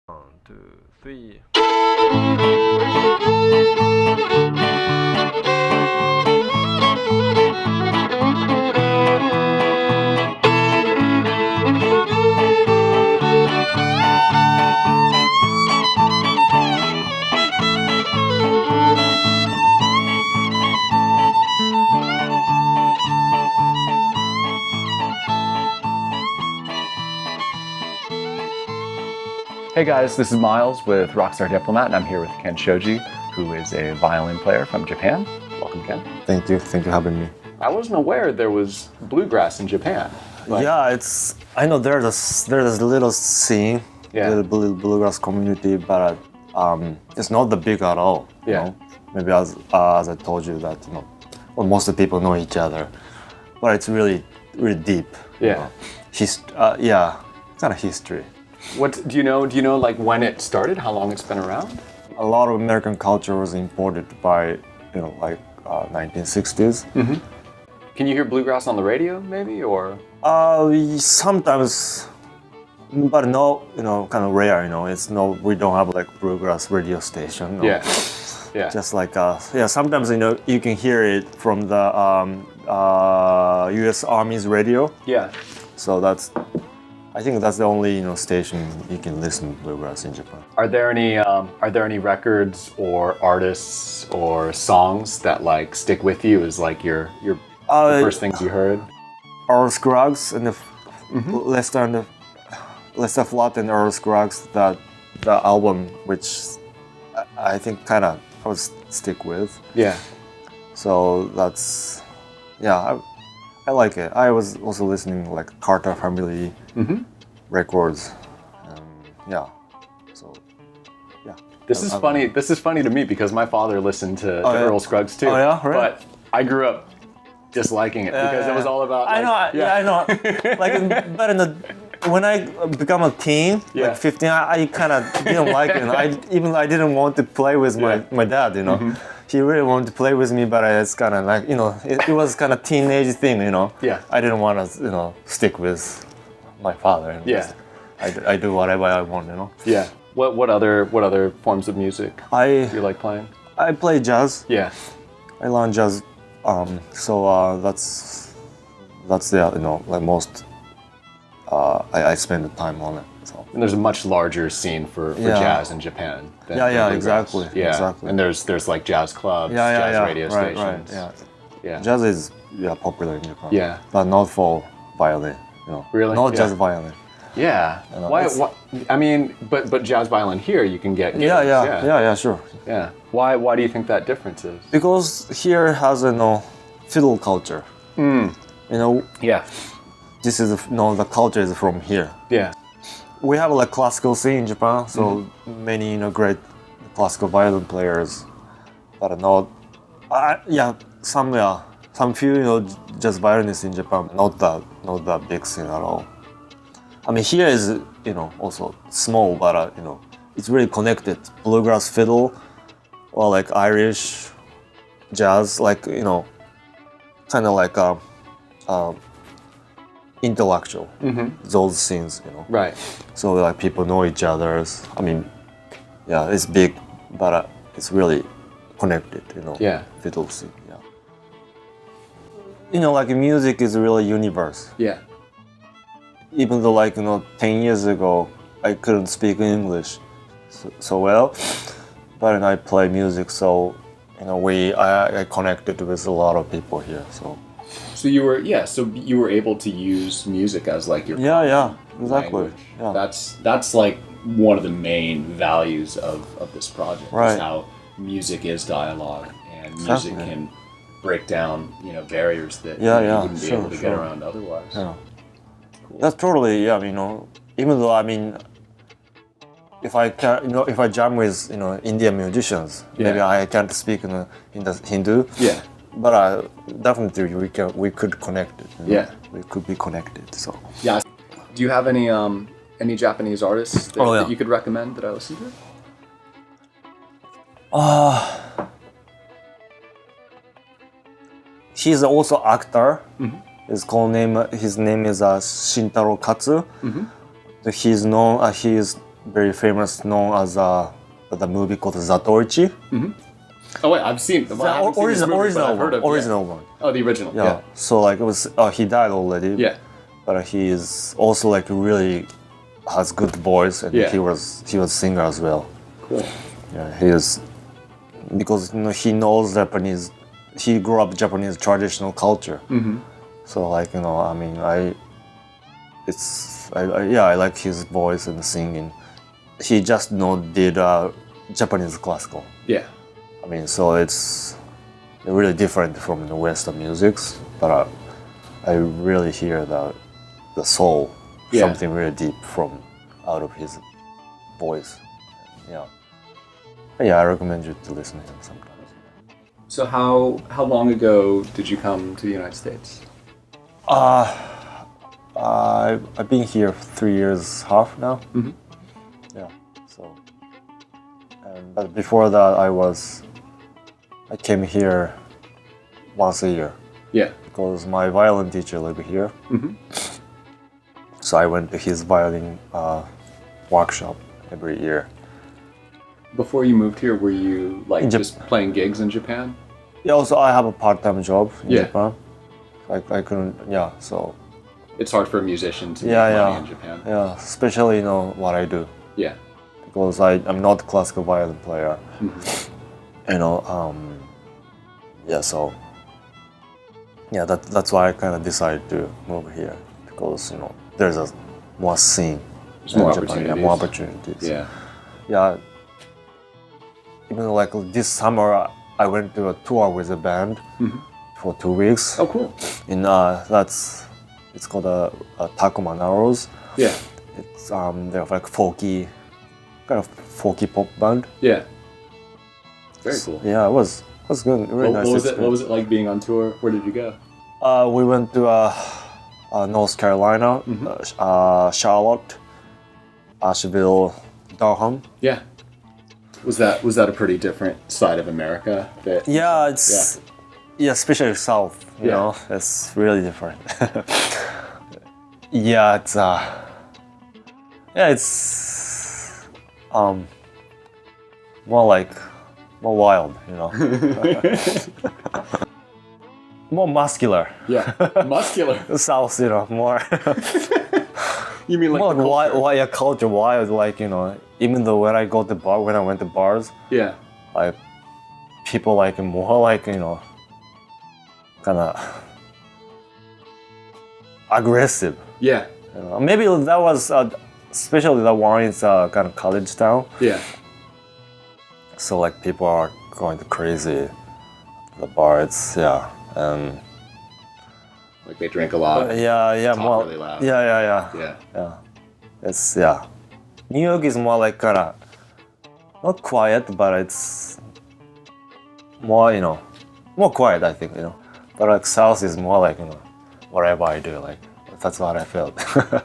One, two, three. Hey guys, this is Miles with Rockstar Diplomat, and I'm here with Ken Shoji, who is a violin player from Japan. Welcome, Ken. Thank you for having me. I wasn't aware there was bluegrass in Japan. Yeah, I know there's a little scene, Yeah. little bluegrass community, but it's not the big at all. You Yeah. know? Maybe as I told you that well, most of the people know each other, but it's really deep. Yeah. Kind of history. What do you know like when it started? How long it's been around? A lot of American culture was imported by 1960s. Can you hear bluegrass on the radio, maybe, or? Sometimes, but no, kind of rare. We don't have like bluegrass radio station. No. Yeah. Yeah. Just like sometimes you can hear it from the U.S. Army's radio. Yeah. So I think that's the only station you can listen to bluegrass in Japan. Are there any records or artists or songs that like stick with you as like your the first things you heard? Earl Scruggs and the Lester Flatt and Earl Scruggs, the album, which I think kind of I would stick with. Yeah. So that's I like it. I was also listening like Carter Family records. This is funny. This is funny to me because my father listened to Earl Scruggs too. Oh yeah, right. But I grew up disliking it because it was all about. I know. When I become a teen, like 15, I kind of didn't like it. I didn't want to play with my dad. He really wanted to play with me, but it's kind of like it was kind of teenage thing. Yeah. I didn't want to stick with my father. Yeah. I do whatever I want. Yeah. What other forms of music do you like playing? I play jazz. Yeah. I learn jazz. So that's like most. I spend the time on it. So. And there's a much larger scene for jazz in Japan. Than Exactly. Yeah. Exactly. And there's like jazz clubs, jazz radio stations. Right. Yeah. Jazz is popular in Japan. Yeah. But not for violin. Really? Not just violin. Yeah. Why? I mean, but jazz violin here you can get. Yeah, sure. Yeah. Why do you think that difference is? Because here has a fiddle culture. Yeah. This is the culture is from here. Yeah. We have like classical scene in Japan, so many great classical violin players, but not. Some few jazz violinists in Japan, not that big scene at all. I mean, here is also small, but it's really connected. Bluegrass fiddle, or like Irish jazz, like kind of like intellectual. Those scenes, Right. So like people know each other's. I mean, it's big, but it's really connected. Yeah. Fiddle scene. Yeah. Like music is really universe. Yeah. Even though 10 years ago I couldn't speak English so well, but I play music, so I connected with a lot of people here. So you were able to use music as like your exactly. language. Yeah. That's like one of the main values of this project. Right. Is how music is dialogue and music can break down barriers that you wouldn't be able to get around otherwise. Yeah. Cool. That's totally even though if I jam with Indian musicians, maybe I can't speak in the Hindu. Yeah. But definitely we could connect it. Yeah. We could be connected. So. Yeah. Do you have any Japanese artists that you could recommend that I listen to? He's also actor. His name is Shintaro Katsu. He's known. He is very famous, known as the movie called Zatoichi. Oh wait, I've seen. Well, I haven't seen this movie, but I've heard of, original one. Oh, the original. Yeah. Yeah. So like it was, he died already. Yeah. But he is also like really has good voice, and Yeah. he was singer as well. Cool. Yeah, he is, because he knows Japanese. He grew up Japanese traditional culture. So like I mean I like his voice and singing. He just did Japanese classical. Yeah. I mean, so it's really different from the Western musics, but I really hear the soul, something really deep from out of his voice. Yeah, I recommend you to listen to him sometimes. So how long ago did you come to the United States? I've been here 3 years half now. Yeah, so but before that I came here once a year. Yeah. Because my violin teacher lived here. So I went to his violin workshop every year. Before you moved here, were you like just playing gigs in Japan? Yeah, also I have a part-time job in Yeah. Japan. I couldn't, so. It's hard for a musician to make money in Japan. Yeah, especially what I do. Yeah. Because I'm not a classical violin player. So. Yeah, that's why I kind of decided to move here, because there's a more scene. There's more in Japan. Yeah, more opportunities. Yeah. Yeah. Even like this summer, I went to a tour with a band for 2 weeks. Oh, cool. In it's called Takuma Narrows. Yeah. It's they're like folky, kind of folky pop band. Yeah. Very cool. Yeah, it was good. Really nice experience. What was it like being on tour? Where did you go? We went to North Carolina, Charlotte, Asheville, Durham. Yeah. Was that a pretty different side of America? Yeah, it's especially South. You know, it's really different. It's more wild, more muscular. Yeah, muscular. South, more. You mean like more the culture? Culture wild, even though when I went to bars, Yeah. like people more kind of aggressive. Yeah. Maybe that was especially the one is kind of college town. Yeah. So people are going crazy at the bar. It's Like they drink a lot. Talk more really loud. Yeah. It's New York is more kind of not quiet, but it's more more quiet, I think, But South is more whatever I do, that's what I felt.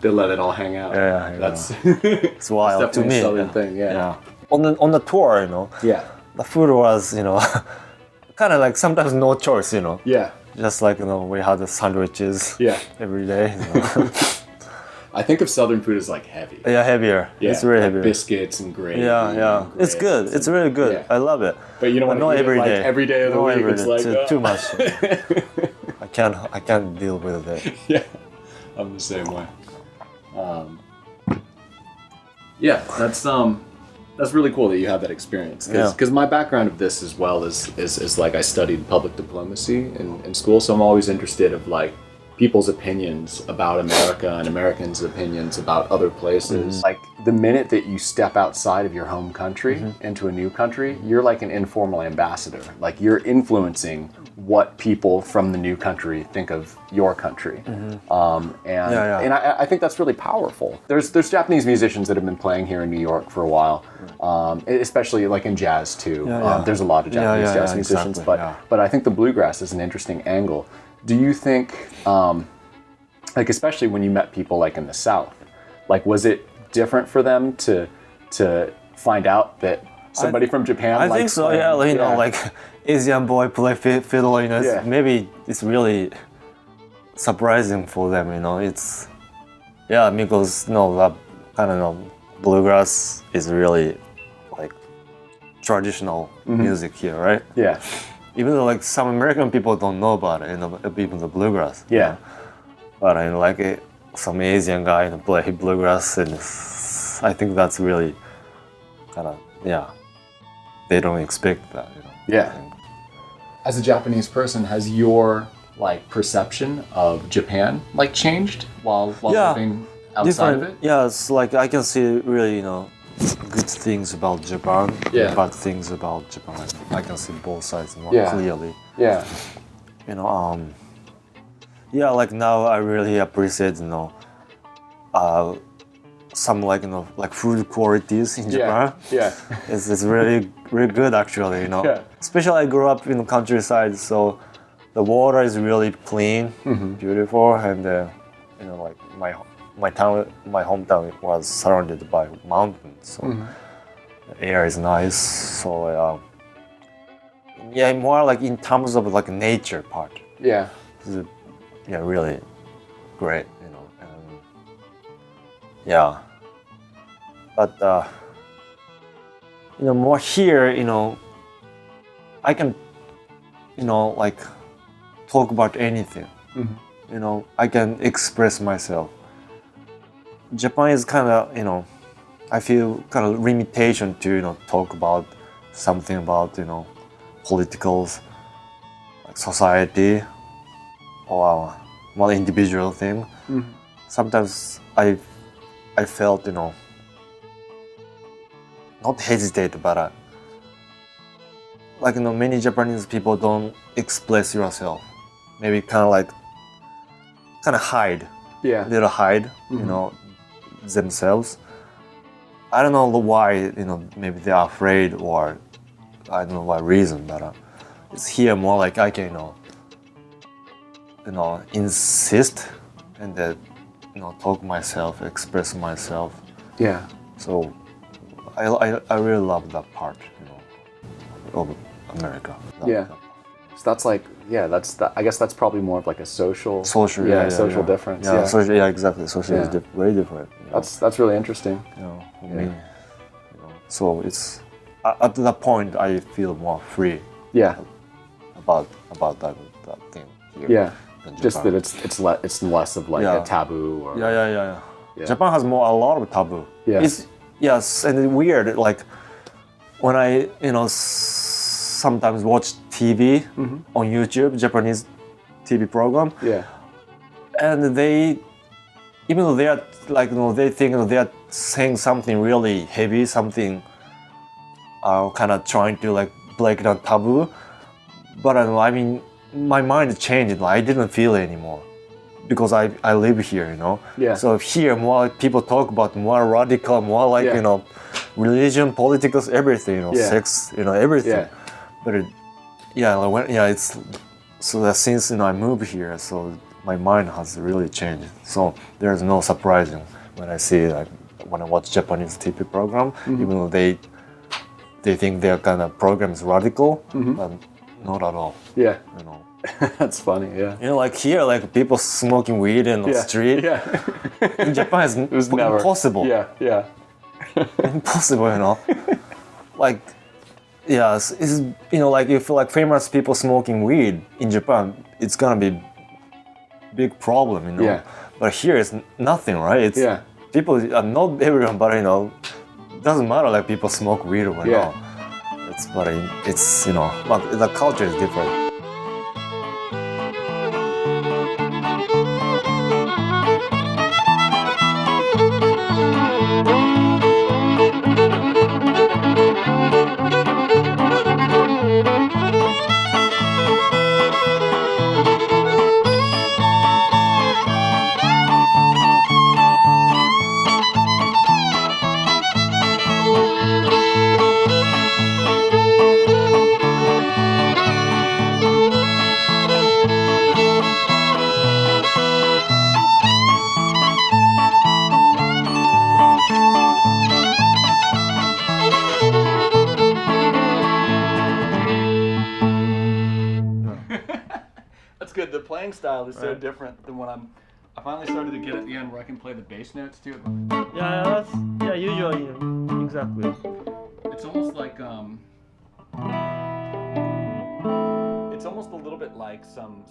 They let it all hang out. Yeah, That's it's wild that's to me. definitely a southern thing. Yeah. On the tour, Yeah. the food was kind of sometimes no choice, Yeah. Just we had the sandwiches every day. I think of southern food as heavy. Yeah, heavier. Yeah, It's really heavy. Biscuits and gravy. Yeah. And It's good. It's really good. Yeah. I love it. But you don't want to eat every it day. every day of the week. Every It's day. Too much. I can't deal with it. Yeah, I'm the same way. Yeah, that's really cool that you have that experience. Because my background of this as well is I studied public diplomacy in school, so I'm always interested of people's opinions about America and Americans' opinions about other places. Like the minute that you step outside of your home country into a new country, you're like an informal ambassador. Like you're influencing what people from the new country think of your country. And I think that's really powerful. There's Japanese musicians that have been playing here in New York for a while, especially in jazz too. There's a lot of Japanese jazz musicians, exactly, but I think the bluegrass is an interesting angle. Do you think, especially when you met people in the South, was it different for them to find out that somebody from Japan? I think so. Asian boy play fiddle. Maybe it's really surprising for them. It's because that kind of bluegrass is really like traditional music here, right? Yeah. Even though like some American people don't know about it, even the bluegrass. Yeah. But some Asian guy play bluegrass, and I think that's really kind of they don't expect that. Yeah. As a Japanese person, has your like perception of Japan like changed while living outside of it? Yeah, it's like I can see really good things about Japan, bad things about Japan. I can see both sides more clearly. Yeah. Like now I really appreciate some like food qualities in Japan. Yeah. It's really really good actually. Yeah. Especially I grew up in the countryside, so the water is really clean, beautiful, and like my hometown was surrounded by mountains, so the air is nice. So more like in terms of like nature part. Yeah. It's, really great, but more here, I can like talk about anything. I can express myself. Japan is kind of I feel kind of limitation to talk about something about politicals, like society, or one individual thing. Sometimes I felt not hesitate, but like many Japanese people don't express yourself. Maybe kind of hide. Yeah. Little hide. Themselves. I don't know why. Maybe they're afraid, or I don't know what reason. But it's here more like I can insist and then talk myself, express myself. Yeah. So I really love that part, of America. Yeah. So that's like, I guess that's probably more of like a social social difference. Yeah, social, exactly. Social is very different. That's really interesting. For me, so it's at that point I feel more free. Yeah. About that thing here. Yeah. Just that it's less of like a taboo or. Yeah. Japan has a lot of taboo. Yeah. Yes, and it's weird. Like when I sometimes watch TV on YouTube, Japanese TV program. Yeah. And they, even though they are like they think they are saying something really heavy, something kind of trying to like break down taboo, but I mean my mind changed. I didn't feel it anymore because I live here, Yeah. So here more people talk about more radical, more like religion, politics, everything, sex, everything. Yeah. But it's so that since I moved here, so my mind has really changed. So there's no surprising when I see when I watch Japanese TV program, even though they think their kind of program is radical, but not at all. Yeah. That's funny. Yeah. Like here, like people smoking weed in the street. Yeah. In Japan, it's impossible. Yeah. Impossible, Like, it's like if like famous people smoking weed in Japan, it's gonna be big problem, Yeah. But here it's nothing, right? It's people are not everyone, but doesn't matter like people smoke weed or not. It's but the culture is different. That's good. The playing style is so different than what I'm I finally started to get at the end where I can play the bass notes too. Yeah, usually, exactly. It's almost like it's almost a little bit like some